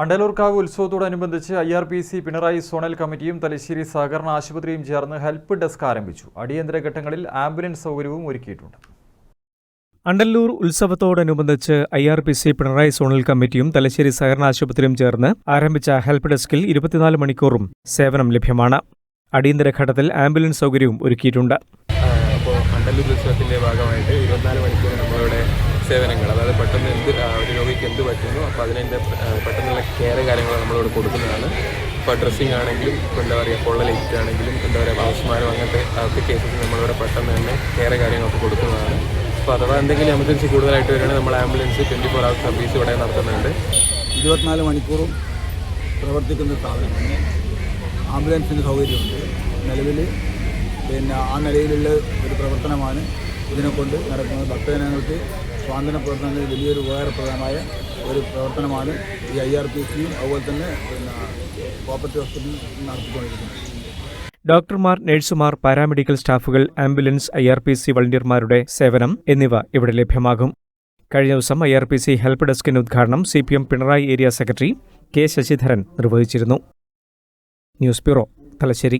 Andalur Kavu ഉത്സവത്തോടനുബന്ധിച്ച് IRPC Pinarayi zonal കമ്മിറ്റിയും തലശ്ശേരി സഹകരണ ആശുപത്രിയും ചേർന്ന് ഹെൽപ്പ് ഡെസ്ക് ആരംഭിച്ചു. അടിയന്തര ഘട്ടങ്ങളിൽ ആംബുലൻസ് സൗകര്യവും ഒരുക്കിയിട്ടുണ്ട്. അണ്ടല്ലൂർ ഉത്സവത്തോടനുബന്ധിച്ച് IRPC പിണറായി സോണൽ കമ്മിറ്റിയും തലശ്ശേരി സഹകരണ ആശുപത്രിയും ചേർന്ന് ആരംഭിച്ച ഹെൽപ്പ് ഡെസ്കിൽ 24 മണിക്കൂറും സേവനം ലഭ്യമാണ്. അടിയന്തര ഘട്ടത്തിൽ ആംബുലൻസ് സൗകര്യവും ഒരുക്കിയിട്ടുണ്ട്. അപ്പോൾ അണ്ടല്ലൂർ ഉത്സവത്തിൻ്റെ ഭാഗമായിട്ട് 24 മണിക്കൂർ നമ്മളുടെ സേവനങ്ങൾ, അതായത് പെട്ടെന്ന് ഒരു രോഗിക്ക് എന്ത് പറ്റുന്നു അപ്പോൾ അതിൻ്റെ പെട്ടെന്നുള്ള കെയർ കാര്യങ്ങൾ നമ്മളിവിടെ കൊടുക്കുന്നതാണ്. ഇപ്പോൾ ഡ്രസ്സിങ് ആണെങ്കിലും എന്താ പറയുക, പൊള്ളലേറ്റ് ആണെങ്കിലും എന്താ പറയുക, അപസ്മാരം അങ്ങനത്തെ കേസസ് നമ്മളിവിടെ പെട്ടെന്ന് തന്നെ കെയർ കാര്യങ്ങളൊക്കെ കൊടുക്കുന്നതാണ്. അപ്പോൾ അഥവാ എന്തെങ്കിലും എമർജൻസി കൂടുതലായിട്ട് വരികയാണെങ്കിൽ നമ്മൾ ആംബുലൻസ് 24 hours സർവീസ് ഇവിടെ നടത്തുന്നുണ്ട്. 24 മണിക്കൂറും പ്രവർത്തിക്കുന്ന സ്ഥാപനമാണ്. ആംബുലൻസിന് സൗകര്യമുണ്ട്. നിലവിൽ ആ നിലയിലുള്ള ഒരു പ്രവർത്തനമാണ് ഇതിനെക്കൊണ്ട് നടക്കുന്നത്. ഭക്തജനങ്ങൾക്ക് സ്വാതന്ത്ര്യ പ്രവർത്തനങ്ങളിൽ വലിയൊരു ഉപകാരപ്രദമായ ഒരു പ്രവർത്തനമാണ് ഈ IRPCയും അതുപോലെ തന്നെ കോപ്പറേറ്റീവ് ഹോസ്പിറ്റലും നടത്തിക്കൊണ്ടിരിക്കുന്നത്. ഡോക്ടർമാർ, നഴ്സുമാർ, പാരാമെഡിക്കൽ സ്റ്റാഫുകൾ, ആംബുലൻസ്, IRPC വളണ്ടിയർമാരുടെ സേവനം എന്നിവ ഇവിടെ ലഭ്യമാകും. കഴിഞ്ഞ ദിവസം IRPC ഹെൽപ്പ് ഡെസ്കിന്റെ ഉദ്ഘാടനം CPM Pinarayi area secretary K. Sasidharan നിർവഹിച്ചിരുന്നു. News bureau, Thalassery.